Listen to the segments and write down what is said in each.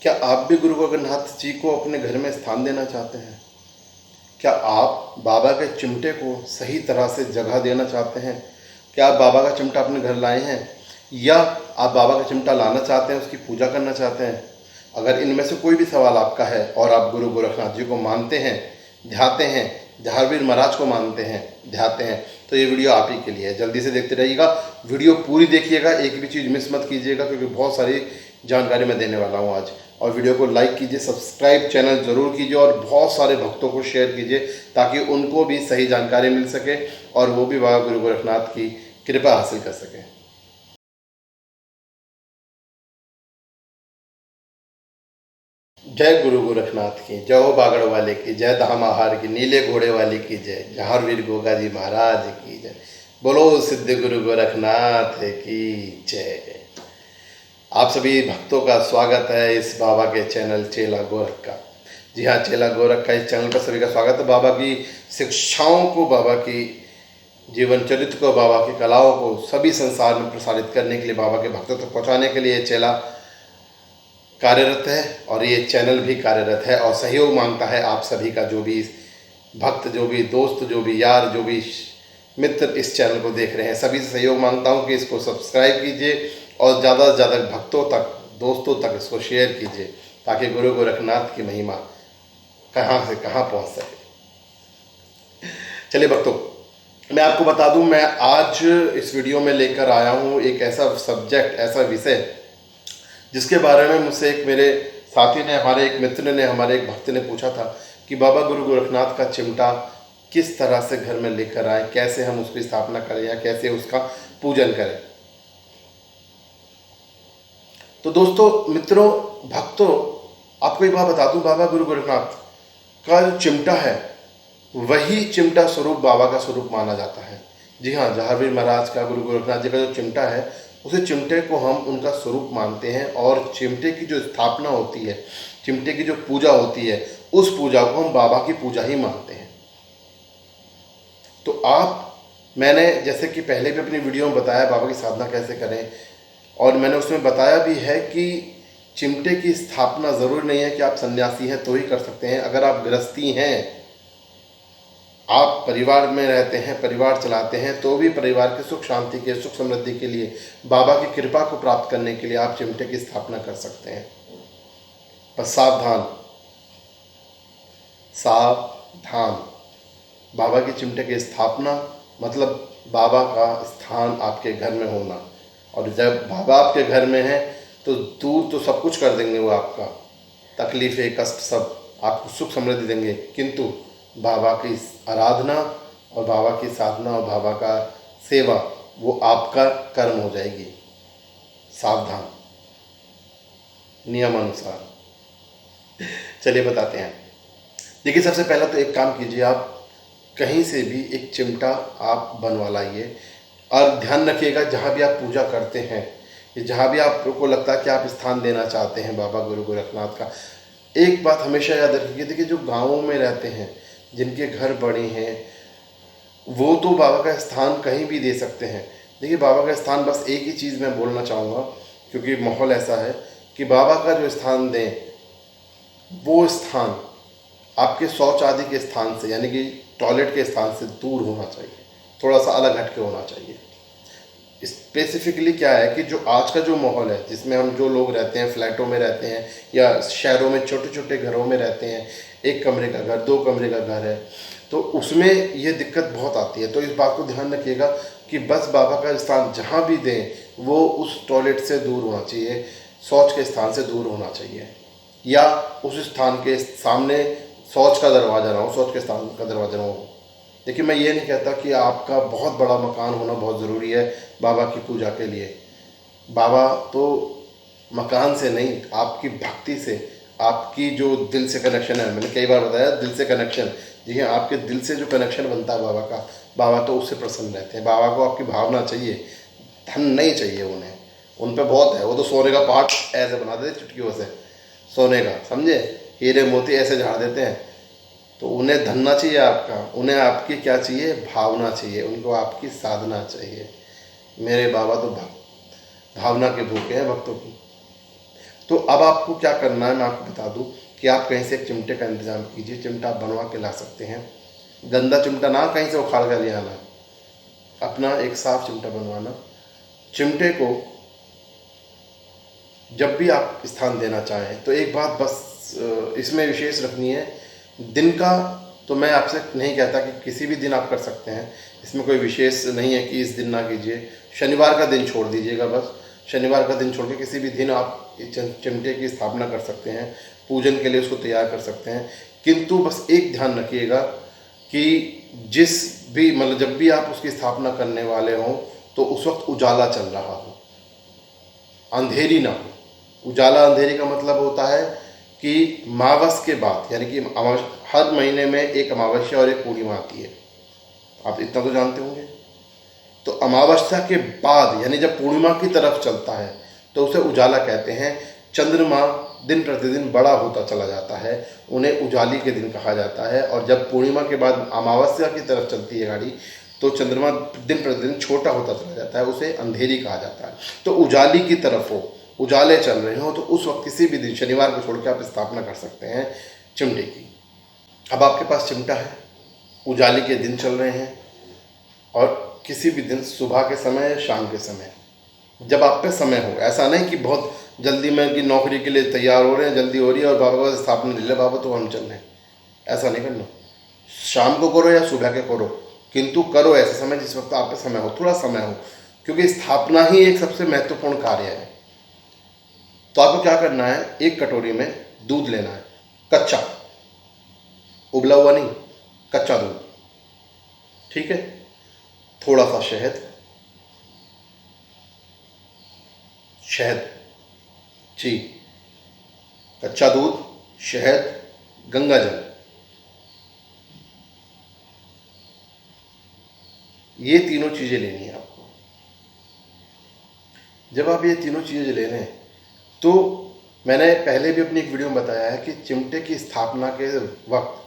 क्या आप भी गुरु गोरखनाथ जी को अपने घर में स्थान देना चाहते हैं? क्या आप बाबा के चिमटे को सही तरह से जगह देना चाहते हैं? क्या आप बाबा का चिमटा अपने घर लाए हैं, या आप बाबा का चिमटा लाना चाहते हैं, उसकी पूजा करना चाहते हैं? अगर इनमें से कोई भी सवाल आपका है और आप गुरु गोरखनाथ जी को मानते हैं, ध्याते हैं, झारवीर महाराज को मानते हैं, ध्याते हैं, तो ये वीडियो आप ही के लिए है। जल्दी से देखते रहिएगा, वीडियो पूरी देखिएगा, एक भी चीज़ मिस मत कीजिएगा, क्योंकि बहुत सारी जानकारी मैं देने वाला हूँ आज। और वीडियो को लाइक कीजिए, सब्सक्राइब चैनल ज़रूर कीजिए और बहुत सारे भक्तों को शेयर कीजिए, ताकि उनको भी सही जानकारी मिल सके और वो भी बाबा गुरु गोरखनाथ की कृपा हासिल कर सकें। जय गुरु गोरखनाथ की, जय हो बागड़ वाले की, जय धाम आहार की, नीले घोड़े वाले की जय, झारवीर गोगा जी महाराज की जय, बोलो सिद्ध गुरु गोरखनाथ की जय। आप सभी भक्तों का स्वागत है इस बाबा के चैनल चेला गोरख का। जी हाँ, चेला गोरख का इस चैनल पर सभी का स्वागत है। बाबा की शिक्षाओं को, बाबा की जीवन चरित्र को, बाबा की कलाओं को सभी संसार में प्रसारित करने के लिए, बाबा के भक्तों तक पहुँचाने के लिए चेला कार्यरत है और ये चैनल भी कार्यरत है और सहयोग मांगता है आप सभी का। जो भी भक्त, जो भी दोस्त, जो भी यार, जो भी मित्र इस चैनल को देख रहे हैं, सभी से सहयोग मांगता हूँ कि इसको सब्सक्राइब कीजिए और ज़्यादा से ज़्यादा भक्तों तक, दोस्तों तक इसको शेयर कीजिए, ताकि गुरु गोरखनाथ की महिमा कहाँ से कहाँ पहुँच सके। चलिए भक्तों, मैं आपको बता दूं, मैं आज इस वीडियो में लेकर आया हूं एक ऐसा सब्जेक्ट, ऐसा विषय जिसके बारे में मुझसे एक मेरे साथी ने, हमारे एक मित्र ने, हमारे एक भक्त ने पूछा था कि बाबा गुरु गोरखनाथ का चिमटा किस तरह से घर में लेकर आए, कैसे हम उसकी स्थापना करें या कैसे उसका पूजन करें। तो दोस्तों, मित्रों, भक्तों, आपको एक बात बता दूं, बाबा गुरु गोरखनाथ का जो चिमटा है वही चिमटा स्वरूप बाबा का स्वरूप माना जाता है। जी हाँ, झारवीर महाराज का, गुरु गोरखनाथ जी का जो चिमटा है, उसी चिमटे को हम उनका स्वरूप मानते हैं और चिमटे की जो स्थापना होती है, चिमटे की जो पूजा होती है, उस पूजा को हम बाबा की पूजा ही मानते हैं। तो मैंने जैसे कि पहले भी अपनी वीडियो में बताया बाबा की साधना कैसे करें, और मैंने उसमें बताया भी है कि चिमटे की स्थापना ज़रूरी नहीं है कि आप सन्यासी हैं तो ही कर सकते हैं। अगर आप गृहस्थी हैं, आप परिवार में रहते हैं, परिवार चलाते हैं, तो भी परिवार के सुख शांति के, सुख समृद्धि के लिए, बाबा की कृपा को प्राप्त करने के लिए आप चिमटे की स्थापना कर सकते हैं। बस सावधान, सावधान, बाबा की चिमटे की स्थापना मतलब बाबा का स्थान आपके घर में होना। और जब बाबा आपके घर में है तो दूर तो सब कुछ कर देंगे वो, आपका तकलीफ़ें, कष्ट सब, आपको सुख समृद्धि देंगे, किंतु बाबा की आराधना और बाबा की साधना और बाबा का सेवा, वो आपका कर्म हो जाएगी। सावधान, नियम अनुसार। चलिए बताते हैं। देखिए, सबसे पहला तो एक काम कीजिए, आप कहीं से भी एक चिमटा आप बनवा लाइए और ध्यान रखिएगा, जहाँ भी आप पूजा करते हैं, जहाँ भी आपको लगता है कि आप स्थान देना चाहते हैं बाबा गुरु गोरखनाथ का, एक बात हमेशा याद रखिए। देखिए, जो गाँवों में रहते हैं, जिनके घर बड़े हैं, वो तो बाबा का स्थान कहीं भी दे सकते हैं। देखिए, बाबा का स्थान, बस एक ही चीज़ मैं बोलना चाहूँगा, क्योंकि माहौल ऐसा है कि बाबा का जो स्थान दें, वो स्थान आपके शौच आदि के स्थान से, यानी कि टॉयलेट के स्थान से दूर होना चाहिए, थोड़ा सा अलग हट के होना चाहिए। स्पेसिफिकली क्या है कि जो आज का जो माहौल है, जिसमें हम जो लोग रहते हैं, फ्लैटों में रहते हैं या शहरों में छोटे छोटे घरों में रहते हैं, एक कमरे का घर, दो कमरे का घर है, तो उसमें ये दिक्कत बहुत आती है। तो इस बात को ध्यान रखिएगा कि बस बाबा का स्थान जहाँ भी दें, वो उस टॉयलेट से दूर होना चाहिए, शौच के स्थान से दूर होना चाहिए, या उस स्थान के सामने शौच का दरवाज़ा ना हो, शौच के स्थान का दरवाज़ा ना हो। देखिए, मैं ये नहीं कहता कि आपका बहुत बड़ा मकान होना बहुत ज़रूरी है बाबा की पूजा के लिए। बाबा तो मकान से नहीं, आपकी भक्ति से, आपकी जो दिल से कनेक्शन है, मैंने कई बार बताया दिल से कनेक्शन, जी हाँ, आपके दिल से जो कनेक्शन बनता है बाबा का, बाबा तो उससे प्रसन्न रहते हैं। बाबा को आपकी भावना चाहिए, धन नहीं चाहिए उन्हें, उन पर बहुत है, वो तो सोने का पहाड़ ऐसे बना देते चुटकियों से, सोने का, समझे, हीरे मोती ऐसे झाड़ देते हैं। तो उन्हें धनना चाहिए आपका, उन्हें आपकी क्या चाहिए, भावना चाहिए, उनको आपकी साधना चाहिए। मेरे बाबा तो भावना के भूखे हैं भक्तों की। तो अब आपको क्या करना है, मैं आपको बता दूं कि आप कहीं से एक चिमटे का इंतज़ाम कीजिए। चिमटा आप बनवा के ला सकते हैं, गंदा चिमटा ना कहीं से उखाड़ कर ले आना, अपना एक साफ चिमटा बनवाना। चिमटे को जब भी आप स्थान देना चाहें तो एक बात बस इसमें विशेष रखनी है, दिन का तो मैं आपसे नहीं कहता कि किसी भी दिन आप कर सकते हैं, इसमें कोई विशेष नहीं है कि इस दिन ना कीजिए। शनिवार का दिन छोड़ दीजिएगा, बस शनिवार का दिन छोड़ के किसी भी दिन आप चिमटे की स्थापना कर सकते हैं, पूजन के लिए उसको तैयार कर सकते हैं। किंतु बस एक ध्यान रखिएगा कि जिस भी मतलब जब भी आप उसकी स्थापना करने वाले हों तो उस वक्त उजाला चल रहा हो, अंधेरी ना हो। उजाला अंधेरी का मतलब होता है कि मावस के बाद, यानी कि हर महीने में एक अमावस्या और एक पूर्णिमा आती है, आप इतना तो जानते होंगे। तो अमावस्या के बाद यानी जब पूर्णिमा की तरफ चलता है तो उसे उजाला कहते हैं। चंद्रमा दिन प्रतिदिन बड़ा होता चला जाता है, उन्हें उजाली के दिन कहा जाता है। और जब पूर्णिमा के बाद अमावस्या की तरफ चलती है गाड़ी तो चंद्रमा दिन प्रतिदिन छोटा होता चला जाता है, उसे अंधेरी कहा जाता है। तो उजाली की तरफ हो, उजाले चल रहे हो, तो उस वक्त किसी भी दिन शनिवार को छोड़ के आप स्थापना कर सकते हैं चिमटे की। अब आपके पास चिमटा है, उजाली के दिन चल रहे हैं, और किसी भी दिन सुबह के समय या शाम के समय जब आप पे समय हो, ऐसा नहीं कि बहुत जल्दी में कि नौकरी के लिए तैयार हो रहे हैं, जल्दी हो रही है और बाबा का स्थापना ले ले बाबा तो हम चल रहे हैं, ऐसा नहीं करना। शाम को करो या सुबह के करो, किंतु करो ऐसे समय जिस वक्त आप पे समय हो, थोड़ा समय हो, क्योंकि स्थापना ही एक सबसे महत्वपूर्ण कार्य है। तो आपको क्या करना है, एक कटोरी में दूध लेना है, कच्चा, उबला हुआ नहीं, कच्चा दूध, ठीक है। थोड़ा सा शहद, जी, कच्चा दूध, शहद, गंगा जल, ये तीनों चीज़ें लेनी है आपको। जब आप ये तीनों चीज़ें ले लें तो मैंने पहले भी अपनी एक वीडियो में बताया है कि चिमटे की स्थापना के वक्त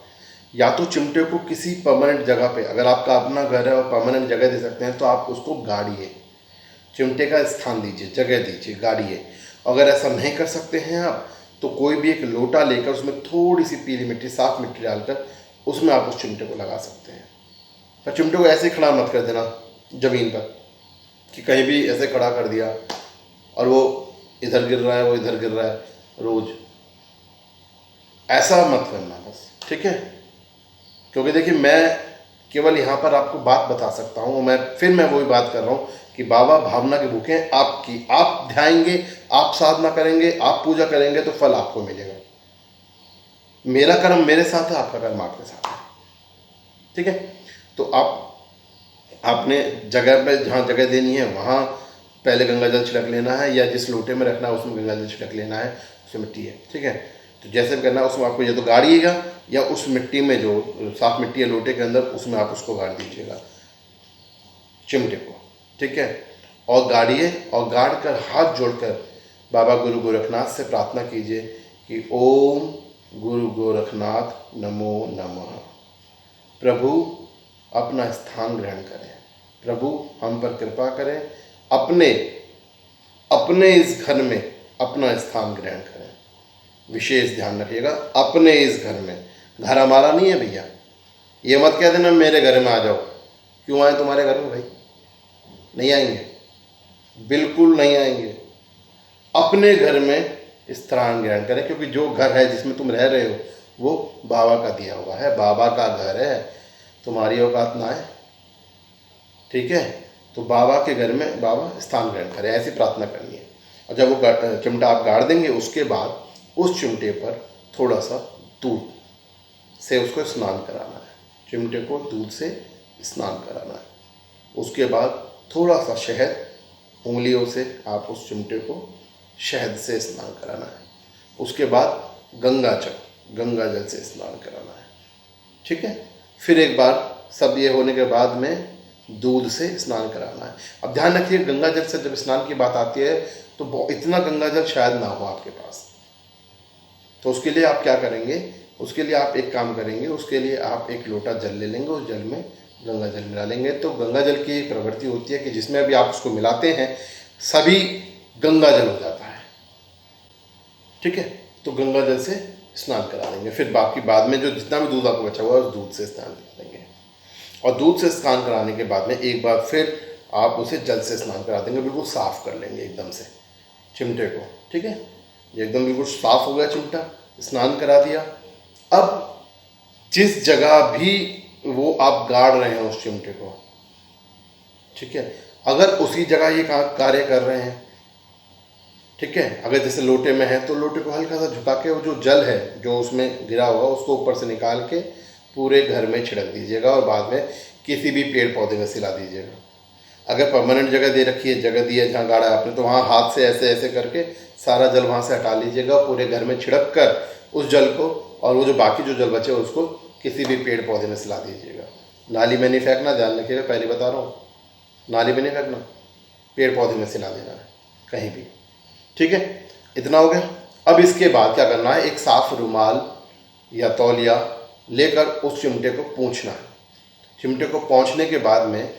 या तो चिमटे को किसी परमानेंट जगह पे, अगर आपका अपना घर है और परमानेंट जगह दे सकते हैं तो आप उसको गाड़िए, चिमटे का स्थान दीजिए, जगह दीजिए, गाड़िए। अगर ऐसा नहीं कर सकते हैं आप तो कोई भी एक लोटा लेकर उसमें थोड़ी सी पीली मिट्टी, साफ मिट्टी डालकर उसमें आप उस चिमटे को लगा सकते हैं। पर चिमटे को ऐसे ही खड़ा मत कर देना ज़मीन पर कि कहीं भी ऐसे खड़ा कर दिया और वो इधर गिर रहा है, वो इधर गिर रहा है, रोज़ ऐसा मत करना बस, ठीक है। क्योंकि देखिए मैं केवल यहाँ पर आपको बात बता सकता हूँ, मैं वही बात कर रहा हूँ कि बाबा भावना के भूखे हैं आपकी, आप ध्याएंगे, आप साधना करेंगे, आप पूजा करेंगे तो फल आपको मिलेगा। मेरा कर्म मेरे साथ है, आपका कर्म आपके साथ है, ठीक है। तो आपने जगह पे जहाँ जगह देनी है वहाँ पहले गंगा जल छिड़क लेना है, या जिस लोटे में रखना है उसमें गंगा जल छिड़क लेना है, उसमें मिट्टी है, ठीक है। तो जैसे भी करना है उसमें आपको या तो गाड़िएगा या उस मिट्टी में जो साफ मिट्टी है लोटे के अंदर उसमें आप उसको गाड़ दीजिएगा चिमटे को, ठीक है। और गाड़िए, और गाड़ कर हाथ जोड़कर बाबा गुरु गोरखनाथ से प्रार्थना कीजिए कि ओम गुरु गोरखनाथ नमो नमः। प्रभु अपना स्थान ग्रहण करें, प्रभु हम पर कृपा करें, अपने इस घर में अपना स्थान ग्रहण करें। विशेष ध्यान रखिएगा, अपने इस घर में, घर हमारा नहीं है भैया, ये मत कह देना मेरे घर में आ जाओ। क्यों आए तुम्हारे घर में भाई? नहीं आएंगे, बिल्कुल नहीं आएंगे। अपने घर में स्थान ग्रहण करें, क्योंकि जो घर है जिसमें तुम रह रहे हो वो बाबा का दिया हुआ है, बाबा का घर है, तुम्हारी औकात ना है, ठीक है। तो बाबा के घर में बाबा स्थान ग्रहण करें, ऐसी प्रार्थना करनी है। और जब वो चिमटा आप गाड़ देंगे उसके बाद उस चिमटे पर थोड़ा सा दूध से उसको स्नान कराना है, चिमटे को दूध से स्नान कराना है। उसके बाद थोड़ा सा शहद, उंगलियों से आप उस चिमटे को शहद से स्नान कराना है। उसके बाद गंगा जल से स्नान कराना है, ठीक है। फिर एक बार सब ये होने के बाद में दूध से स्नान कराना है। अब ध्यान रखिए गंगा जल से जब स्नान की बात आती है तो इतना गंगा जल शायद ना हो आपके पास, तो उसके लिए आप क्या करेंगे, उसके लिए आप एक काम करेंगे, उसके लिए आप एक लोटा जल ले लेंगे, उस जल में गंगा जल मिला लेंगे। तो गंगा जल की प्रवृत्ति होती है कि जिसमें अभी आप उसको मिलाते हैं सभी गंगा जल हो जाता है, ठीक है। तो गंगा जल से स्नान करा देंगे, फिर बाकी बाद में जो जितना भी दूध आपको बचा हुआ है उस दूध से स्नान करा देंगे। और दूध से स्नान कराने के बाद में एक बार फिर आप उसे जल से स्नान करा देंगे, बिल्कुल साफ़ कर लेंगे एकदम से चिमटे को, ठीक है। ये एकदम बिल्कुल साफ़ हो गया चिमटा, स्नान करा दिया। अब जिस जगह भी वो आप गाड़ रहे हैं उस चिमटे को, ठीक है, अगर उसी जगह ये कार्य कर रहे हैं, ठीक है, अगर जैसे लोटे में है तो लोटे को हल्का सा झुका के वो जो जल है जो उसमें गिरा होगा उसको ऊपर से निकाल के पूरे घर में छिड़क दीजिएगा और बाद में किसी भी पेड़ पौधे में सिला दीजिएगा। अगर परमानेंट जगह दे रखी है, जगह दी है जहाँ गाड़ा है आपने, तो वहाँ हाथ से ऐसे ऐसे करके सारा जल वहाँ से हटा लीजिएगा, पूरे घर में छिड़क कर उस जल को, और वो जो बाकी जो जल बचे उसको किसी भी पेड़ पौधे में सिला दीजिएगा। नाली में नहीं फेंकना, ध्यान रखिएगा, पहले बता रहा हूँ, नाली में नहीं फेंकना, पेड़ पौधे में सिला देना है कहीं भी, ठीक है। इतना हो गया। अब इसके बाद क्या करना है, एक साफ रुमाल या तौलिया लेकर उस चिमटे को पोंछना है। चिमटे को पोंछने के बाद में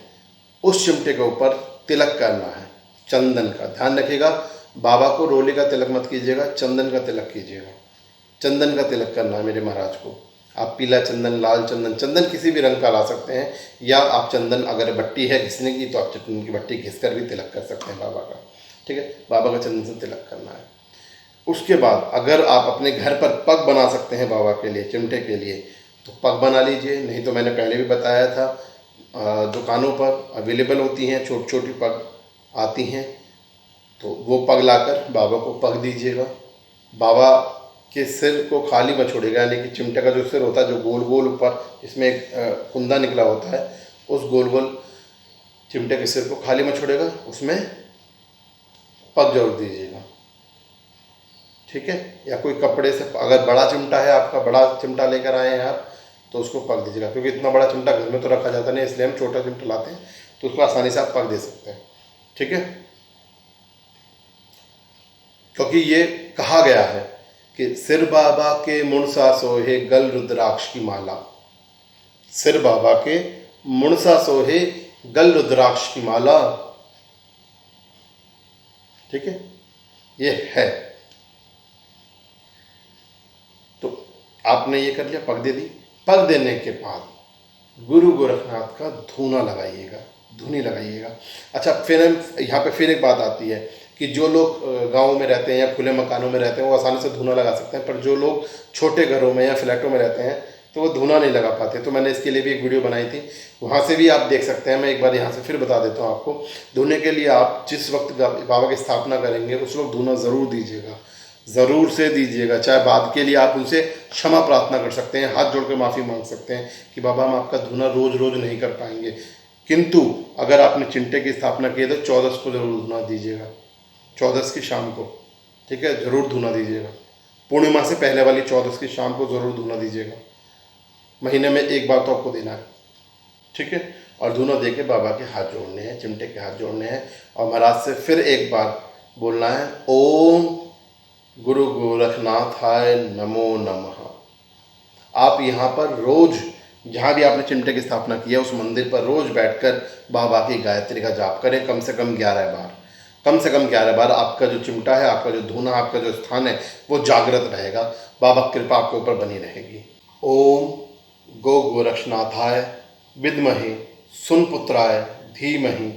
उस चिमटे के ऊपर तिलक करना है चंदन का। ध्यान रखिएगा, बाबा को रोले का तिलक मत कीजिएगा, चंदन का तिलक कीजिएगा। चंदन का तिलक करना है मेरे महाराज को। आप पीला चंदन, लाल चंदन, चंदन किसी भी रंग का ला सकते हैं, या आप चंदन अगर भट्टी है घिसने की तो आप चंदन की भट्टी घिस कर भी तिलक कर सकते हैं बाबा का, ठीक है। बाबा का चंदन से तिलक करना है। उसके बाद अगर आप अपने घर पर पग बना सकते हैं बाबा के लिए, चिमटे के लिए, तो पग बना लीजिए, नहीं तो मैंने पहले भी बताया था दुकानों पर अवेलेबल होती हैं छोटी छोटी पग आती हैं, तो वो पग लाकर बाबा को पग दीजिएगा। बाबा के सिर को खाली मत छोड़िएगा, यानी कि चिमटे का जो सिर होता है, जो गोल गोल ऊपर इसमें एक कुंदा निकला होता है, उस गोल गोल चिमटे के सिर को खाली मत छोड़ेगा, उसमें पग जरूर दीजिएगा, ठीक है। या कोई कपड़े से, अगर बड़ा चिमटा है आपका, बड़ा चिमटा लेकर आए हैं आप, तो उसको पग दीजिएगा, क्योंकि इतना बड़ा चिमटा घर में तो रखा जाता नहीं, इसलिए हम छोटा चिमटा लाते हैं, तो उसको आसानी से आप पग दे सकते हैं, ठीक है। क्योंकि ये कहा गया है कि सिर बाबा के मुणसा सोहे गल रुद्राक्ष की माला, सिर बाबा के मुणसा सोहे गल रुद्राक्ष की माला, ठीक है, ये है। तो आपने ये कर लिया, पग दे दी। पग देने के बाद गुरु गोरखनाथ का धूना लगाइएगा, धुनी लगाइएगा। अच्छा, फिर यहाँ पे फिर एक बात आती है कि जो लोग गाँव में रहते हैं या खुले मकानों में रहते हैं वो आसानी से धूना लगा सकते हैं, पर जो लोग छोटे घरों में या फ्लैटों में रहते हैं तो वो धूना नहीं लगा पाते। तो मैंने इसके लिए भी एक वीडियो बनाई थी, वहाँ से भी आप देख सकते हैं। मैं एक बार यहाँ से फिर बता देता हूँ आपको। धूने के लिए आप जिस वक्त बाबा की स्थापना करेंगे उस वक्त धूना ज़रूर दीजिएगा, ज़रूर से दीजिएगा। चाहे बाद के लिए आप उनसे क्षमा प्रार्थना कर सकते हैं, हाथ जोड़ कर माफ़ी मांग सकते हैं कि बाबा हम आपका धूना रोज़ रोज़ नहीं कर पाएंगे, किंतु अगर आपने चिमटे की स्थापना की है तो 14 को ज़रूर धूना दीजिएगा, 14 की शाम को, ठीक है, ज़रूर धूना दीजिएगा। पूर्णिमा से पहले वाली 14 की शाम को ज़रूर धूना दीजिएगा। महीने में एक बार तो आपको देना है, ठीक है। और धूना दे के बाबा के हाथ जोड़ने हैं, चिमटे के हाथ जोड़ने हैं, और महाराज से फिर एक बार बोलना है, ओम गुरु गोरखनाथाय नमो नमः। आप यहाँ पर रोज़ जहाँ भी आपने चिमटे की स्थापना की है उस मंदिर पर रोज़ बैठकर बाबा की गायत्री का जाप करें, कम से कम 11 बार, कम से कम 11 बार। आपका जो चिमटा है, आपका जो धूना, आपका जो स्थान है वो जागृत रहेगा, बाबा की कृपा आपके ऊपर बनी रहेगी। ओम गो गोरक्षनाथाय विद्महे सुनपुत्राय धीमहि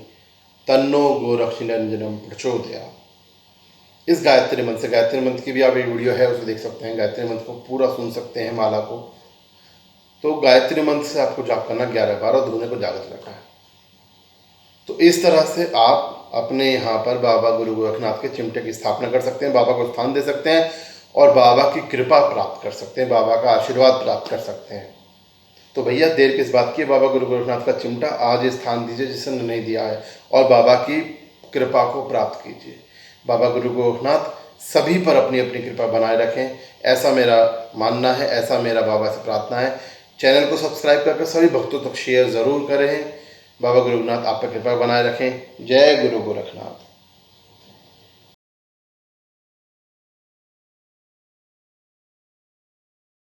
तन्नो गोरक्षनिरंजनम प्रचोदयात्। इस गायत्री मंत्र से, गायत्री मंत्र की भी आप एक वीडियो है उसे देख सकते हैं, गायत्री मंत्र को पूरा सुन सकते हैं, माला को। तो गायत्री मंत्र से आपको जाप करना 11 बार और धूने को जागृत रखना है। तो इस तरह से आप अपने यहाँ पर बाबा गुरु गोरखनाथ के चिमटे की स्थापना कर सकते हैं, बाबा को स्थान दे सकते हैं और बाबा की कृपा प्राप्त कर सकते हैं, बाबा का आशीर्वाद प्राप्त कर सकते हैं। तो भैया देर किस बात की, बाबा गुरु गोरखनाथ का चिमटा आज स्थान दीजिए जिसने नहीं दिया है, और बाबा की कृपा को प्राप्त कीजिए। बाबा गुरु गोरखनाथ सभी पर अपनी अपनी कृपा बनाए रखें, ऐसा मेरा मानना है, ऐसा मेरा बाबा से प्रार्थना है। चैनल को सब्सक्राइब करके सभी भक्तों तक शेयर ज़रूर करें। बाबा गुरु गोरखनाथ आप पर कृपा बनाए रखें। जय गुरु गोरखनाथ।